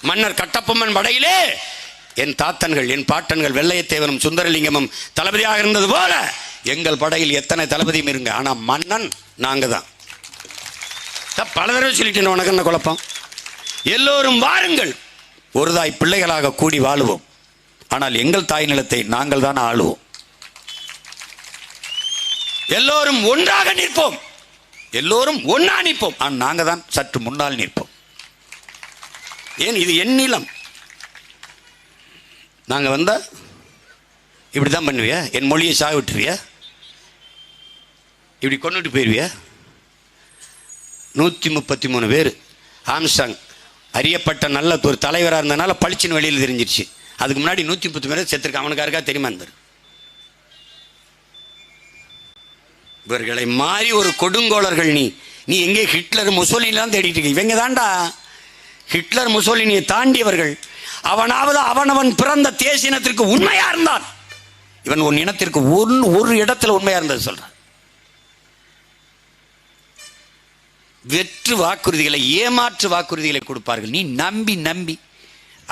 மன்னர் கட்டபொம்மன் படையிலே என் தாத்தன்கள், என் பாட்டன்கள் வெள்ளையத்தேவனும் சுந்தரலிங்கமும் தளபதியாக இருந்தது போல எங்கள் படையில் எத்தனை தளபதியும் இருங்க. ஆனா மன்னன் நாங்க தான். பல தடவை சொல்லிட்டேன். உனக்கு என்ன குழப்பம்? எல்லோரும் வாருங்கள், ஒரு தாய் பிள்ளைகளாக கூடி வாழுவோம். ஆனால் எங்கள் தாய் நிலத்தை நாங்கள் தான் ஆளுவோம். எல்லோரும் ஒன்றாக நிற்போம், எல்லோரும் ஒன்னா நிற்போம். ஆனால் நாங்க தான் சற்று முன்னால் நிற்போம். ஏன்? இது என் நிலம். நாங்க வந்தா இப்படிதான் பண்ணுவியா? என் மொழியை சாக விட்டுருவியா? இப்படி கொண்டுட்டு போயிருவியா? 133 பேர் ஆம்ஸ்டாங் அறியப்பட்ட நல்ல ஒரு தலைவராக இருந்தனால பளிச்சின்னு வெளியில் தெரிஞ்சிருச்சு. அதுக்கு முன்னாடி 130 பேர் செத்துருக்க. அவனுக்கு யாருக்கா தெரியுமா? இவர்களை மாறி ஒரு கொடுங்கோளர்கள். நீ எங்கே ஹிட்லர் முசோலினிலாம் தேடிட்டு இருக்க? இவங்க தாண்டா ஹிட்லர் முசோலினியை தாண்டியவர்கள். அவனவன் பிறந்த தேசினத்திற்கு உண்மையா இருந்தான். இவன் உன் இனத்திற்கு ஒரு இடத்துல உண்மையா இருந்தது சொல்றான். வெற்று வாக்குறுதிகளை, ஏமாற்று வாக்குறுதிகளை கொடுப்பார்கள். நீ நம்பி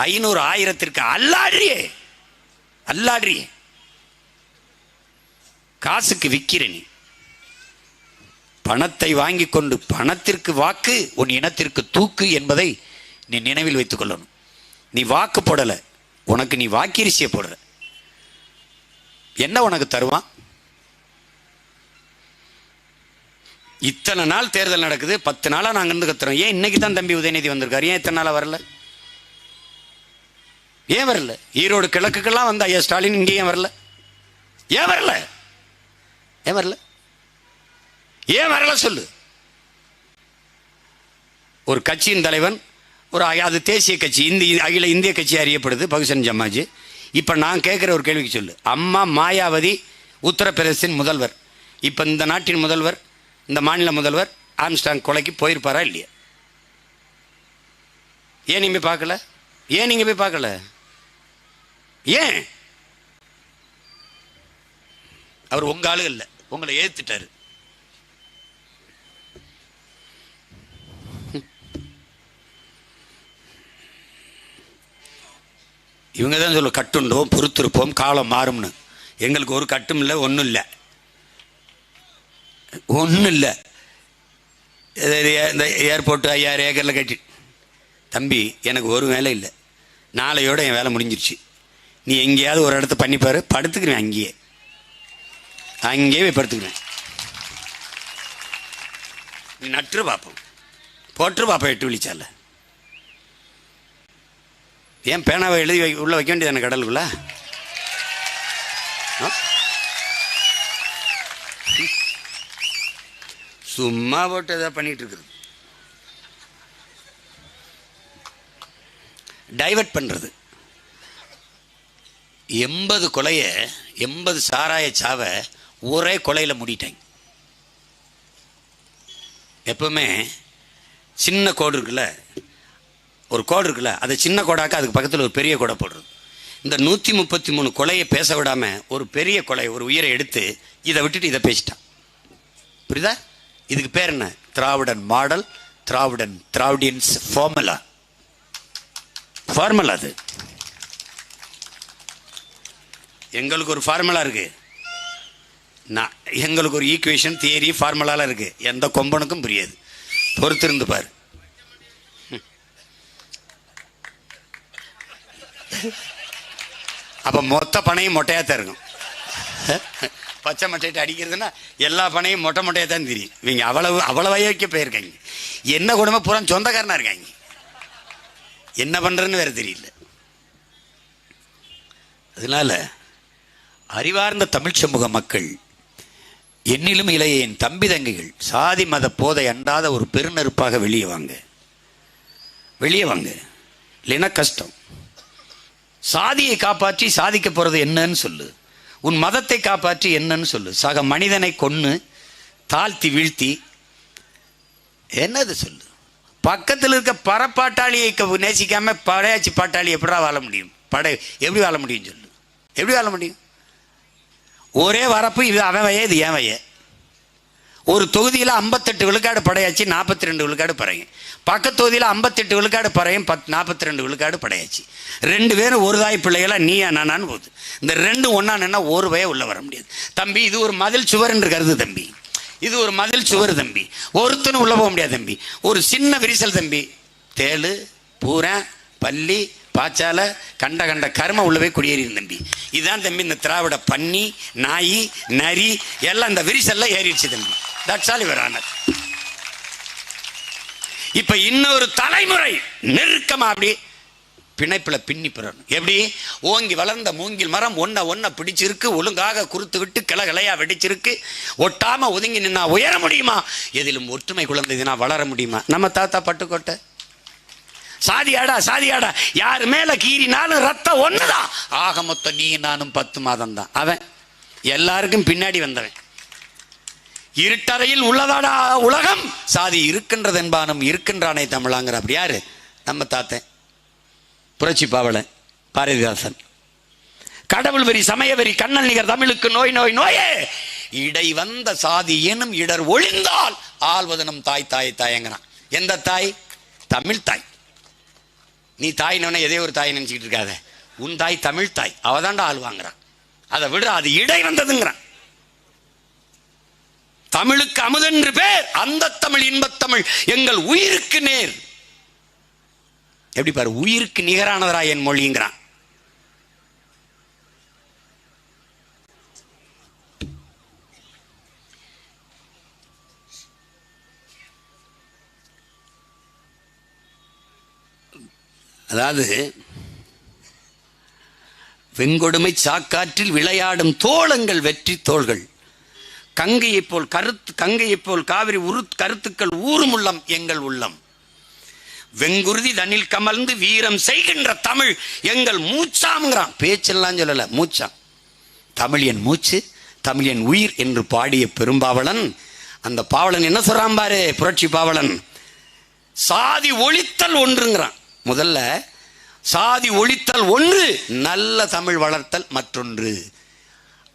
500 1000 அல்லாடுறியே. காசுக்கு விற்கிற நீ. பணத்தை வாங்கி கொண்டு பணத்திற்கு வாக்கு, உன் இனத்திற்கு தூக்கு என்பதை நீ நினைவில் வைத்துக் கொள்ளணும். நீ வாக்கு போடல, உனக்கு நீ வாக்கிரிசியை போடுற. என்ன உனக்கு தருவான்? இத்தனை நாள் தேர்தல் நடக்குது, 10 நாளா நாங்க இருந்து கத்துறோம். ஏன் இன்னைக்கு தான் தம்பி உதயநிதி வந்திருக்காரு? ஏன் இத்தனை நாளா வரல? ஏன் வரல? ஈரோடு கிழக்குக்கெல்லாம் வந்த ஐயா ஸ்டாலின் இங்கே ஏன் வரல? ஏன் வரல? ஏன் வரல? ஏன் வரல சொல்லு. ஒரு கட்சியின் தலைவன், அது தேசிய கட்சி, அகில இந்திய கட்சி அறியப்படுது, பகுஜன் சமாஜ். இப்போ நான் கேட்குற ஒரு கேள்விக்கு சொல்லு. அம்மா மாயாவதி உத்தரப்பிரதேசத்தின் முதல்வர். இப்போ இந்த நாட்டின் முதல்வர், இந்த மாநில முதல்வர் ஆம்ஸ்டாங் கொலைக்கு போயிருப்பாரா இல்லையா? ஏன் நீங்க போய் பார்க்கல? ஏன் நீங்க போய் பார்க்கல? ஏன்? அவர் உங்க ஆளு இல்லை, உங்களை ஏத்துட்டாரு. இவங்க தான் சொல்ல கட்டுண்டோம், பொறுத்திருப்போம், காலம் மாறும்னு. எங்களுக்கு ஒரு கட்டும் இல்லை, ஒன்றும் இல்லை. இந்த ஏர்போர்ட்டு 5000 ஏக்கரில் கட்டி. தம்பி, எனக்கு ஒரு வேலை இல்லை. நாளையோட என் வேலை முடிஞ்சிருச்சு. நீ எங்கேயாவது ஒரு இடத்த பண்ணிப்பாரு, படுத்துக்கிறேன். அங்கேயே போய் படுத்துக்கிறேன். நீ நட்டுரு பார்ப்போம், போட்டுரு பார்ப்போம். 8 விழிச்சால ஏன் பேனாவை எழுதி உள்ள வைக்க வேண்டியது எனக்கு கடலுக்குள்ள? சும்மா போட்டு எதாவது பண்ணிட்டு இருக்குது. டைவர்ட் பண்றது. 80 கொலையை, 80 சாராய சாவை ஒரே கொலையில் முடிட்டாங்க. எப்பவுமே சின்ன கோடு இருக்குல்ல, ஒரு கோடு இருக்குல்ல, அதை சின்ன கோடாக்க அதுக்கு பக்கத்தில் ஒரு பெரிய கோடை போடுறது. இந்த 133 கொலையை பேச விடாம ஒரு பெரிய கொலை, ஒரு உயிரை எடுத்து இதை விட்டுட்டு இதை பேசிட்டான். புரியுதா? இதுக்கு பேர் என்ன? திராவிடன் மாடல், திராவிடியன்ஸ் ஃபார்முலா. அது எங்களுக்கு ஒரு ஃபார்முலா இருக்கு. எங்களுக்கு ஒரு ஈக்குவேஷன், தியரி, ஃபார்முலாலாம் இருக்கு. எந்த கொம்பனுக்கும் புரியாது. பொறுத்திருந்து பாரு. அப்ப மொத்த பனையும் மொட்டையாத்தான் இருக்கும். பச்சை மட்டையிட்டு அடிக்கிறதுன்னா எல்லா பனையும் மொட்டையாக தான் தெரியும். இவங்க அவ்வளவு வைக்க போயிருக்காங்க. என்ன குடும்பம் பூரா சொந்தக்காரனா இருக்காங்க. என்ன பண்றதுன்னு வேற தெரியல. அதனால அறிவார்ந்த தமிழ் சமூக மக்கள், என்னிலும் இளைய என் தம்பி தங்கைகள், சாதி மத போதை அண்டாத ஒரு பெருநெருப்பாக வெளியே வாங்க. இல்லைன்னா கஷ்டம். சாதியை காப்பாற்றி சாதிக்க போறது என்னன்னு சொல்லு. உன் மதத்தை காப்பாற்றி என்னன்னு சொல்லு. சக மனிதனை கொன்னு தாழ்த்தி வீழ்த்தி என்னது சொல்லு. பக்கத்தில் இருக்க பரப்பாட்டாளியை நேசிக்காம படையாச்சி பாட்டாளி எப்படா வாழ முடியும்? எப்படி வாழ முடியும் சொல்லு. எப்படி வாழ முடியும்? ஒரே வரப்பு, இது அவன் வய, இது ஏன் வய. ஒரு தொகுதியில் 58 விழுக்காடு படையாச்சு, 42 விழுக்காடு பறையும். பக்கத்து தொகுதியில் 58 விழுக்காடு பறையும், 42 விழுக்காடு படையாச்சு. 2 பேரும் ஒரு தாய் பிள்ளைகளா நீயா நானான்னு போகுது. இந்த 2 ஒன்றா நின்னா ஒரு வய உள்ள வர முடியாது தம்பி. இது ஒரு மதில் சுவர் என்று கருது தம்பி. இது ஒரு மதில் சுவர் தம்பி. ஒருத்தனும் உள்ள போக முடியாது தம்பி. ஒரு சின்ன விரிசல் தம்பி. தேளு, பூரா, பள்ளி, பாச்சால, கண்ட கண்ட கர்ம உள்ளவே குடியேறியும் தம்பி. இதுதான் தம்பி இந்த திராவிட பன்னி, நாய், நரி எல்லாம் இந்த விரிசல்ல ஏறிடுச்சு தம்பி. That's all your honour. இப்ப இன்னொரு தலைமுறை நெருக்கமா அப்படி பிணைப்புல பின்னி பெறணும். எப்படி? ஓங்கி வளர்ந்த மூங்கில் மரம் ஒன்ன பிடிச்சிருக்கு, ஒழுங்காக குறுத்து விட்டு கிளகலையா வெடிச்சிருக்கு. ஒட்டாம ஒதுங்கி நின்னா உயர முடியுமா? எதிலும் ஒற்றுமை குழந்தைனா வளர முடியுமா? நம்ம தாத்தா பட்டுக்கோட்டை சாதியாடா சாதியாடா, யாரு மேல கீறினாலும் ரத்தம் ஒண்ணுதான். ஆக மொத்தம் நீ நானும் 10 மாதம் தான். அவன் எல்லாருக்கும் பின்னாடி வந்தவன். இருட்டறையில் உள்ளதாடா உலகம், சாதி இருக்கின்றது என்பானும் இருக்கின்றானே தமிழாங்கிற. அப்படி யாரு? நம்ம தாத்தன் புரட்சி பாவலன் பாரதிதாசன். கடவுள் வெறி, சமய வெறி, கண்ணல் நிகர் தமிழுக்கு நோய் நோய் நோயே. இடை வந்த சாதி எனும் இடர் ஒழிந்தால் ஆள்வதனும் தாய் தாய் தாயங்கிறான். எந்த தாய்? தமிழ் தாய். நீ தாயினவன எதே ஒரு தாய் நினைச்சுக்கிட்டு இருக்காத. உன் தாய் தமிழ் தாய், அவதாண்டா ஆள் வாங்குறான். அதை விட அது இடை வந்ததுங்கிறான். தமிழுக்கு அமுதென்று பேர், அந்த தமிழ் இன்பத்தமிழ் எங்கள் உயிருக்கு நேர். எப்படி பாரு, உயிருக்கு நிகரானதரா என் மொழிங்கிறான். அதாவது வெங்கொடுமை சாக்காற்றில் விளையாடும் தோளங்கள் வெற்றி தோள்கள், கங்கையைப் போல் கங்கையைப் போல் காவிரி கருத்துக்கள் ஊறும் உள்ளம் எங்கள் உள்ளம். வெங்குருதி தனில் கமர்ந்து வீரம் செய்கின்ற தமிழ் எங்கள் மூச்சாம்ங்கிறான். பேச்செல்லாம் சொல்லல, மூச்சாம். தமிழ் என் மூச்சு, தமிழ் என் உயிர் என்று பாடிய பெரும்பாவலன். அந்த பாவலன் என்ன சொல்றான் பாரு, புரட்சி பாவலன். சாதி ஒழித்தல் ஒன்றுங்கிறான். முதல்ல சாதி ஒழித்தல் ஒன்று, நல்ல தமிழ் வளர்த்தல் மற்றொன்று.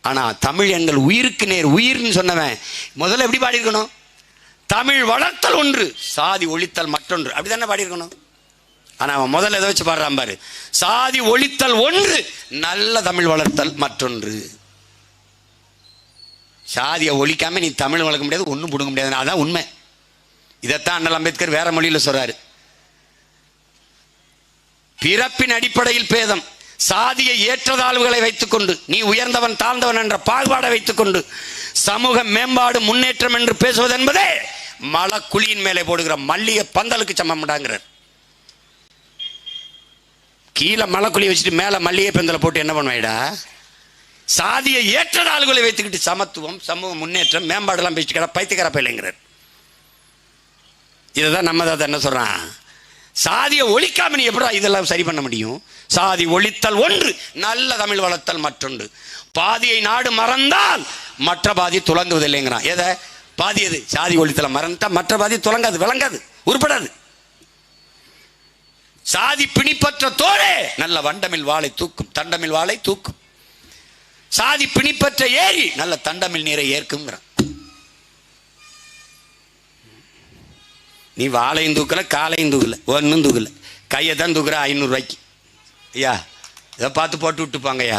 ஆனா தமிழ் எங்கள் உயிருக்கு நேர், உயிர்னு சொன்னவன் முதல்ல எப்படி பாடியிருக்கணும்? தமிழ் வளர்த்தல் ஒன்று, சாதி ஒழித்தல் மற்றொன்று. அப்படித்தானே பாடியிருக்கணும். ஆனா அவன் முதல்ல எதை வச்சு பாடுறான் பாரு, சாதி ஒழித்தல் ஒன்று, நல்ல தமிழ் வளர்த்தல் மற்றொன்று. சாதியை ஒழிக்காம நீ தமிழ் வளர்க்க முடியாது, ஒன்றும் பிடுங்க முடியாது. அதான் உண்மை. இதைத்தான் அண்ணல் அம்பேத்கர் வேற மொழியில் சொல்றாரு. பிறப்பின் அடிப்படையில் பேதம், சாதியை ஏற்றதாழ்வுகளை வைத்துக் கொண்டு, நீ உயர்ந்தவன் தாழ்ந்தவன் என்ற பாகுபாடை வைத்துக் கொண்டு சமூக மேம்பாடு முன்னேற்றம் என்று பேசுவது என்பதே மலக்குழியின் மேலே போடுகிற மல்லிகை பந்தலுக்கு சமம்டாங்கிறார். கீழே மலக்குழி வச்சுட்டு மேல மல்லிகை பந்தலை போட்டு என்ன பண்ணுவாயிடா? சாதியை ஏற்றதாழ்வுகளை வைத்துக்கிட்டு சமத்துவம், சமூக முன்னேற்றம், மேம்பாடுலாம் பேசிட்டு பைத்தியக்கார பையலைங்கிறார். இதுதான் நம்ம தான் என்ன சொல்றான், சாதியை ஒழிக்காம நீ எப்படி இதெல்லாம் சரி பண்ண முடியும்? சாதி ஒழித்தல் ஒன்று, நல்ல தமிழ் வளர்த்தல் மற்றொன்று. பாதியை நாடு மறந்தால் மற்ற பாதி துலங்குவதில்லைங்கிறான். எதை? பாதி எது? சாதி ஒழித்தலை மறந்துட்டா மற்ற பாதி துலங்காது, விளங்காது, உருப்படாது. சாதி பிணிப்பற்ற தோழே நல்ல வண்டமில் வாளை தூக்கும், தண்டமில் வாளை தூக்கும். சாதி பிணிப்பற்ற ஏரி நல்ல தண்டமில் நீரை ஏற்குங்கிறான். நீ வாழையும் தூக்கல, காலையும் தூக்கல, ஒன்றும் தூக்கல, கையை தான் தூக்குற 500 ரூபாய்க்கு. ஐயா இதை பார்த்து போட்டு விட்டுப்பாங்க ஐயா.